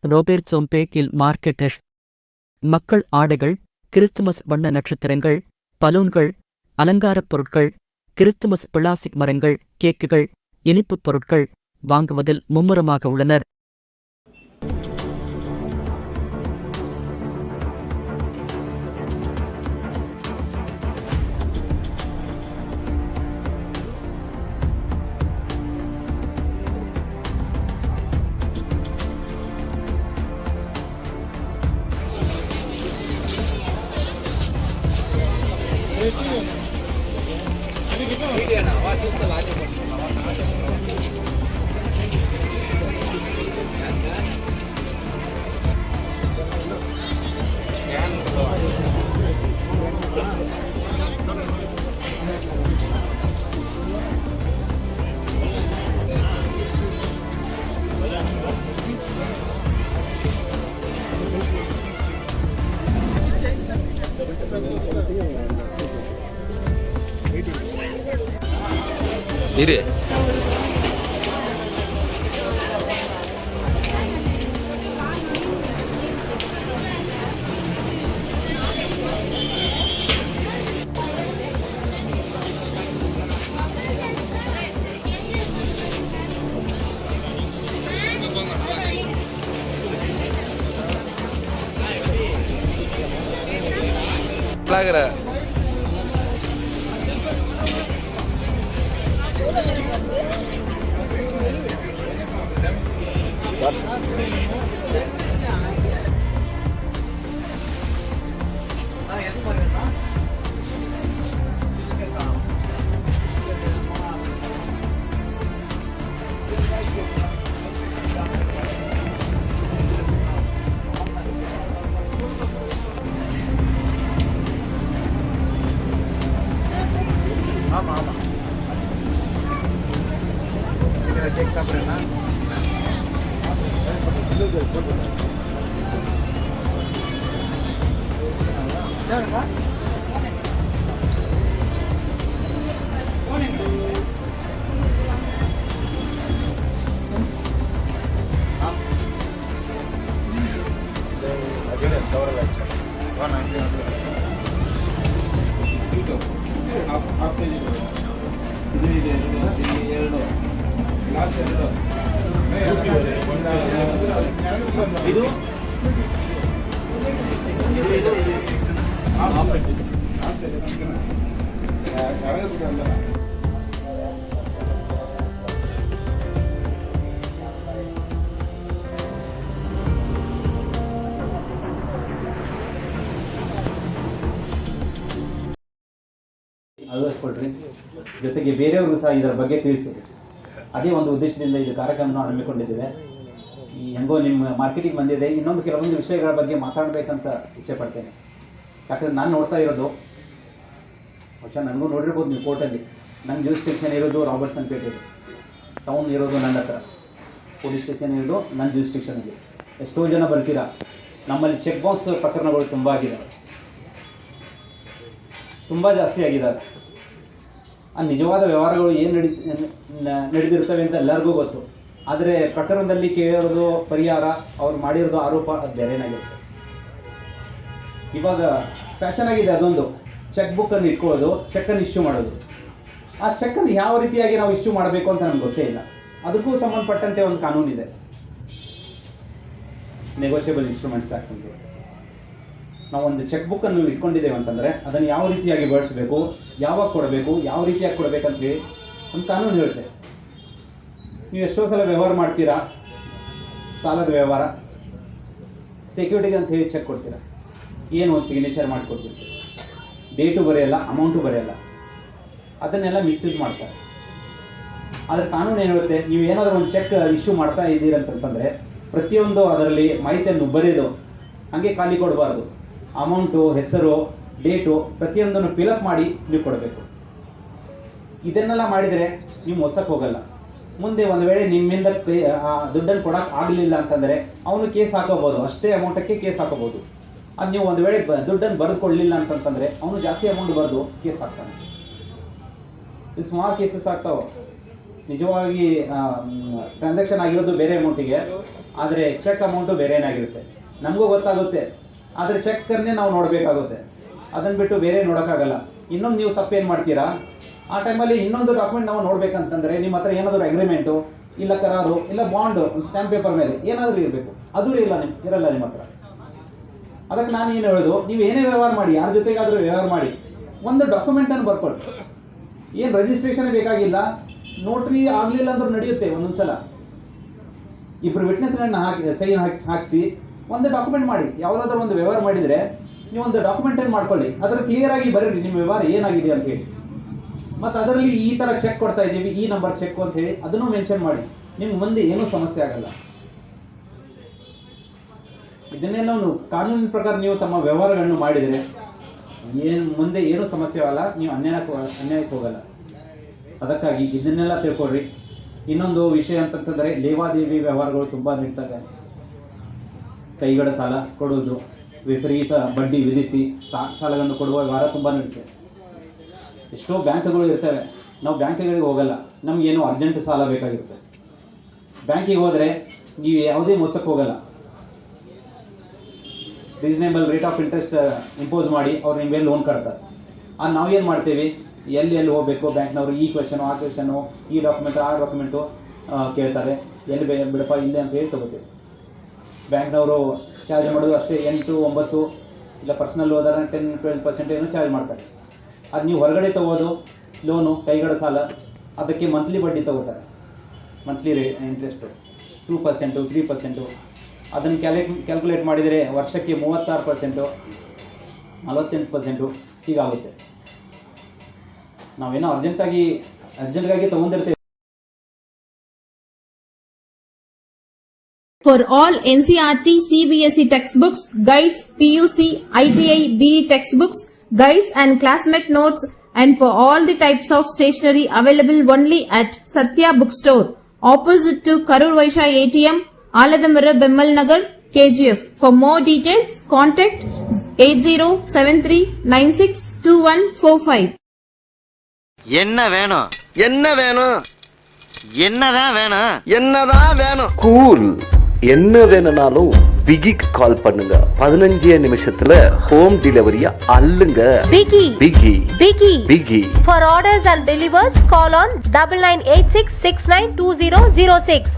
ரோபேர்ட் சோம்பேக்கில் marketer மக்கள் ஆடைகள், Christmas வண்ண நட்சத்திரங்கள், பலூன்கள், அலங்காரப் பொருட்கள், கிறிஸ்துமஸ் பிளாஸ்டிக் மரங்கள், கேக்குகள், இனிப்புப் பொருட்கள் வாங்குவதில் மும்முரமாக உள்ளனர். இரு கேக் சாப்பிட்றேன்னா ಇದು ಅಳವಡಿಸ್ಕೊಳ್ರಿ, ಜೊತೆಗೆ ಬೇರೆಯವ್ರಿಗೂ ಸಹ ಇದರ ಬಗ್ಗೆ ತಿಳಿಸಿ. ಅದೇ ಒಂದು ಉದ್ದೇಶದಿಂದ ಇದು ಕಾರ್ಯಕ್ರಮವನ್ನು ಹಮ್ಮಿಕೊಂಡಿದ್ದೇವೆ. ಈ ಹೆಂಗೋ ನಿಮ್ಮ ಮಾರ್ಕೆಟಿಂಗ್ ಬಂದಿದೆ, ಇನ್ನೊಂದು ಕೆಲವೊಂದು ವಿಷಯಗಳ ಬಗ್ಗೆ ಮಾತಾಡಬೇಕಂತ ಇಚ್ಛೆ ಪಡ್ತೇನೆ. ಯಾಕಂದರೆ ನಾನು ನೋಡ್ತಾ ಇರೋದು, ಬಹುಶಃ ನನಗೂ ನೋಡಿರ್ಬೋದು ನೀವು ಕೋರ್ಟಲ್ಲಿ, ನನ್ನ ಜ್ಯೂರಿಸ್ಡಿಕ್ಷನ್ ಇರೋದು ರಾಬರ್ಟ್ಸನ್ ಪೇಟೆಯಲ್ಲಿ, ಟೌನ್ ಇರೋದು ನನ್ನ ಹತ್ರ, ಪೊಲೀಸ್ ಸ್ಟೇಷನ್ ಇರೋದು ನನ್ನ ಜ್ಯೂರಿಸ್ಡಿಕ್ಷನ್ಗೆ. ಎಷ್ಟೋ ಜನ ಬರ್ತೀರಾ, ನಮ್ಮಲ್ಲಿ ಚೆಕ್ ಬೌನ್ಸ್ ಪ್ರಕರಣಗಳು ತುಂಬ ಆಗಿದ್ದಾವೆ, ತುಂಬ ಜಾಸ್ತಿ ಆಗಿದ್ದಾವೆ. ಆ ನಿಜವಾದ ವ್ಯವಹಾರಗಳು ಏನು ನಡೆದಿರ್ತವೆ ಅಂತ ಎಲ್ಲರಿಗೂ ಗೊತ್ತು. ಆದರೆ ಪ್ರಕರಣದಲ್ಲಿ ಕೇಳೋದು ಪರಿಹಾರ, ಅವ್ರು ಮಾಡಿರೋದು ಆರೋಪ, ಅದು ಬೇರೆನಾಗಿರುತ್ತೆ. ಇವಾಗ ಫ್ಯಾಷನ್ ಆಗಿದೆ ಅದೊಂದು, ಚೆಕ್ ಬುಕ್ಕನ್ನು ಇಟ್ಕೊಳ್ಳೋದು, ಚೆಕ್ಕನ್ನು ಇಶ್ಯೂ ಮಾಡೋದು. ಆ ಚೆಕ್ಕನ್ನು ಯಾವ ರೀತಿಯಾಗಿ ನಾವು ಇಶ್ಯೂ ಮಾಡಬೇಕು ಅಂತ ನಮ್ಗೆ ಗೊತ್ತೇ ಇಲ್ಲ. ಅದಕ್ಕೂ ಸಂಬಂಧಪಟ್ಟಂತೆ ಒಂದು ಕಾನೂನಿದೆ, ನೆಗೋಷಿಯಬಲ್ ಇನ್ಸ್ಟ್ರೂಮೆಂಟ್ಸ್ ಆಕ್ಟ್ ಅಂತ. ನಾವು ಒಂದು ಚೆಕ್ ಬುಕ್ಕನ್ನು ಇಟ್ಕೊಂಡಿದ್ದೇವೆ ಅಂತಂದರೆ ಅದನ್ನು ಯಾವ ರೀತಿಯಾಗಿ ಬಳಸಬೇಕು, ಯಾವಾಗ ಕೊಡಬೇಕು, ಯಾವ ರೀತಿಯಾಗಿ ಕೊಡಬೇಕಂತೇಳಿ ಒಂದು ಕಾನೂನು ಹೇಳುತ್ತೆ. ನೀವು ಎಷ್ಟೋ ಸಲ ವ್ಯವಹಾರ ಮಾಡ್ತೀರಾ, ಸಾಲದ ವ್ಯವಹಾರ, ಸೆಕ್ಯೂರಿಟಿಗೆ ಅಂತ ಹೇಳಿ ಚೆಕ್ ಕೊಡ್ತೀರಾ, ಏನು ಒಂದು ಸಿಗ್ನೇಚರ್ ಮಾಡಿಕೊಡ್ತಿರ್ತೀವಿ, ಡೇಟು ಬರೆಯಲ್ಲ, ಅಮೌಂಟು ಬರೆಯಲ್ಲ, ಅದನ್ನೆಲ್ಲ ಮಿಸ್ಯೂಸ್ ಮಾಡ್ತಾರೆ. ಆದರೆ ಕಾನೂನು ಏನು ಹೇಳುತ್ತೆ, ನೀವು ಏನಾದರೂ ಒಂದು ಚೆಕ್ ಇಶ್ಯೂ ಮಾಡ್ತಾ ಇದ್ದೀರಂತಂದರೆ ಪ್ರತಿಯೊಂದು ಅದರಲ್ಲಿ ಮಾಹಿತಿಯನ್ನು ಬರೆಯೋದು, ಹಾಗೆ ಖಾಲಿ ಕೊಡಬಾರ್ದು. ಅಮೌಂಟು, ಹೆಸರು, ಡೇಟು ಪ್ರತಿಯೊಂದನ್ನು ಫಿಲಪ್ ಮಾಡಿ ನೀವು ಕೊಡಬೇಕು. ಇದನ್ನೆಲ್ಲ ಮಾಡಿದರೆ ನೀವು ಮೋಸಕ್ಕೆ ಹೋಗಲ್ಲ. ಮುಂದೆ ಒಂದು ವೇಳೆ ನಿಮ್ಮಿಂದ ದುಡ್ಡನ್ನು ಕೊಡಕ್ಕೆ ಆಗಲಿಲ್ಲ ಅಂತಂದರೆ ಅವನು ಕೇಸ್ ಹಾಕೋಬೋದು, ಅಷ್ಟೇ ಅಮೌಂಟಕ್ಕೆ ಕೇಸ್ ಹಾಕೋಬೋದು. ಅದು ನೀವು ಒಂದು ವೇಳೆ ದುಡ್ಡನ್ನು ಬರೆದುಕೊಳ್ಳಲಿಲ್ಲ ಅಂತಂತಂದರೆ ಅವನು ಜಾಸ್ತಿ ಅಮೌಂಟ್ ಬರೆದು ಕೇಸ್ ಹಾಕ್ತಾನೆ. ಇದು ಸುಮಾರು ಕೇಸಸ್ ಆಗ್ತಾವೆ. ನಿಜವಾಗಿ ಟ್ರಾನ್ಸಾಕ್ಷನ್ ಆಗಿರೋದು ಬೇರೆ ಅಮೌಂಟಿಗೆ, ಆದರೆ ಚೆಕ್ ಅಮೌಂಟು ಬೇರೆನಾಗಿರುತ್ತೆ. ನಮಗೂ ಗೊತ್ತಾಗುತ್ತೆ, ಆದರೆ ಚೆಕ್ಕನ್ನೇ ನಾವು ನೋಡಬೇಕಾಗುತ್ತೆ. ಅದನ್ನು ಬಿಟ್ಟು ಬೇರೆ ನೋಡೋಕ್ಕಾಗಲ್ಲ. ಇನ್ನೊಂದು ನೀವು ತಪ್ಪೇನು ಮಾಡ್ತೀರಾ, ಆ ಟೈಮಲ್ಲಿ ಇನ್ನೊಂದು ಡಾಕ್ಯುಮೆಂಟ್ ನಾವು ನೋಡ್ಬೇಕಂತಂದರೆ ನಿಮ್ಮ ಹತ್ರ ಏನಾದರೂ ಅಗ್ರಿಮೆಂಟು ಇಲ್ಲ ಕರಾರು ಇಲ್ಲ ಬಾಂಡು ಸ್ಟ್ಯಾಂಪ್ ಪೇಪರ್ ಮೇಲೆ ಏನಾದರೂ ಇರಬೇಕು. ಅದು ಇರಲ್ಲ ನಿಮ್ಮ ಹತ್ರ. ಅದಕ್ಕೆ ನಾನು ಏನು ಹೇಳೋದು, ನೀವು ಏನೇ ವ್ಯವಹಾರ ಮಾಡಿ, ಯಾರ ಜೊತೆಗಾದರೂ ವ್ಯವಹಾರ ಮಾಡಿ, ಒಂದು ಡಾಕ್ಯುಮೆಂಟನ್ನು ಬರ್ಕೊಳ್ಳಿ. ಏನು ರಿಜಿಸ್ಟ್ರೇಷನ್ ಬೇಕಾಗಿಲ್ಲ, ನೋಟ್ರಿ ಆಗಲಿಲ್ಲ ಅಂದ್ರೂ ನಡೆಯುತ್ತೆ. ಒಂದೊಂದ್ಸಲ ಇಬ್ಬರು ವಿಟ್ನೆಸ್ಗಳನ್ನ ಹಾಕಿಸಿ ಒಂದು ಡಾಕ್ಯುಮೆಂಟ್ ಮಾಡಿ. ಯಾವುದಾದ್ರೂ ಒಂದು ವ್ಯವಹಾರ ಮಾಡಿದರೆ ನೀವು ಒಂದು ಡಾಕ್ಯುಮೆಂಟನ್ನು ಮಾಡ್ಕೊಳ್ಳಿ. ಅದರ ಕ್ಲಿಯರ್ ಆಗಿ ಬರೀರಿ ನಿಮ್ಮ ವ್ಯವಹಾರ ಏನಾಗಿದೆ ಅಂತ ಹೇಳಿ. ಮತ್ತು ಅದರಲ್ಲಿ ಈ ಥರ ಚೆಕ್ ಕೊಡ್ತಾ ಇದ್ದೀವಿ, ಈ ನಂಬರ್ ಚೆಕ್ ಅಂತ ಹೇಳಿ ಅದನ್ನು ಮೆನ್ಷನ್ ಮಾಡಿ. ನಿಮ್ಗೆ ಮುಂದೆ ಏನೂ ಸಮಸ್ಯೆ ಆಗಲ್ಲ. ಇದನ್ನೆಲ್ಲ ಕಾನೂನಿನ ಪ್ರಕಾರ ನೀವು ತಮ್ಮ ವ್ಯವಹಾರಗಳನ್ನು ಮಾಡಿದರೆ ಮುಂದೆ ಏನೂ ಸಮಸ್ಯೆ ಆಗಲ್ಲ, ನೀವು ಅನ್ಯಾಯಕ್ಕೆ ಹೋಗಲ್ಲ. ಅದಕ್ಕಾಗಿ ಇದನ್ನೆಲ್ಲ ತಿಳ್ಕೊಳ್ರಿ. ಇನ್ನೊಂದು ವಿಷಯ ಅಂತಂತಂದರೆ ಲೇವಾದೇವಿ ವ್ಯವಹಾರಗಳು ತುಂಬ ನಡೀತವೆ. ಕೈಗಡ ಸಾಲ ಕೊಡುವುದು, ವಿಪರೀತ ಬಡ್ಡಿ ವಿಧಿಸಿ ಸಾಲಗಳನ್ನು ಕೊಡುವ ವ್ಯವಹಾರ ತುಂಬ ನಡೀತದೆ. ಎಷ್ಟೋ ಬ್ಯಾಂಕ್ಗಳು ಇರ್ತವೆ, ನಾವು ಬ್ಯಾಂಕ್ಗಳಿಗೆ ಹೋಗಲ್ಲ. ನಮಗೇನೋ ಅರ್ಜೆಂಟ್ ಸಾಲ ಬೇಕಾಗಿರುತ್ತೆ. ಬ್ಯಾಂಕಿಗೆ ಹೋದರೆ ನೀವು ಯಾವುದೇ ಮೋಸಕ್ಕೆ ಹೋಗಲ್ಲ. Reasonable rate of interest impose ಮಾಡಿ ಅವ್ರು ನಿಮ್ಮ ಮೇಲೆ ಲೋನ್ ಕಟ್ತಾರೆ. ನಾವೇನು ಮಾಡ್ತೀವಿ, ಎಲ್ಲಿ ಹೋಗಬೇಕು ಬ್ಯಾಂಕ್ನವರು, ಈ ಕ್ವೆಶನು ಆ ಕ್ವೆಶನು, ಈ ಡಾಕ್ಯುಮೆಂಟು ಆ ಡಾಕ್ಯುಮೆಂಟು ಕೇಳ್ತಾರೆ. ಎಲ್ಲಿ ಬಿಡಪ್ಪ ಇಲ್ಲೇ ಅಂತ ಹೇಳಿ ತೊಗೋತೀವಿ. ಬ್ಯಾಂಕ್ನವರು ಚಾರ್ಜ್ ಮಾಡೋದು ಅಷ್ಟೇ 8-9 ಇಲ್ಲ ಪರ್ಸ್ನಲ್ ಹೋದರೆ 10-12% ಏನೋ ಚಾರ್ಜ್ ಮಾಡ್ತಾರೆ. ಅದು ನೀವು ಹೊರಗಡೆ ತೊಗೋದು ಲೋನು ಕೈಗಡ ಸಾಲ, ಅದಕ್ಕೆ ಮಂತ್ಲಿ ಬಡ್ಡಿ ತೊಗೋತಾರೆ. Monthly interest 2%, 3%. ಅದನ್ನು ಕ್ಯಾಲ್ಕುಲೇಟ್ ಮಾಡಿದರೆ ವರ್ಷಕ್ಕೆ 36%, 48% ಹೀಗಾಗುತ್ತೆ. ನಾವೇನೋ ಅರ್ಜೆಂಟ್ಗಾಗಿ ತೊಗೊಂಡಿರ್ತೇವೆ. For all NCERT, CBSE textbooks, guides, PUC, ITI, BE textbooks, guides and classmate notes, and for all the types of stationery available only at Satya Bookstore, opposite to Karur Vaishya ATM, Aladamara, Bemmal Nagar, KGF. For more details, contact 8073962145. என்ன வேணும் என்னதான் வேணும் cool என்ன வேணும்னாலும் பிகிக்கு கால் பண்ணுங்க. 15 நிமிஷத்துல home டெலிவரியா அள்ளுங்க. பிகி. For orders and delivers, call on 9986692006.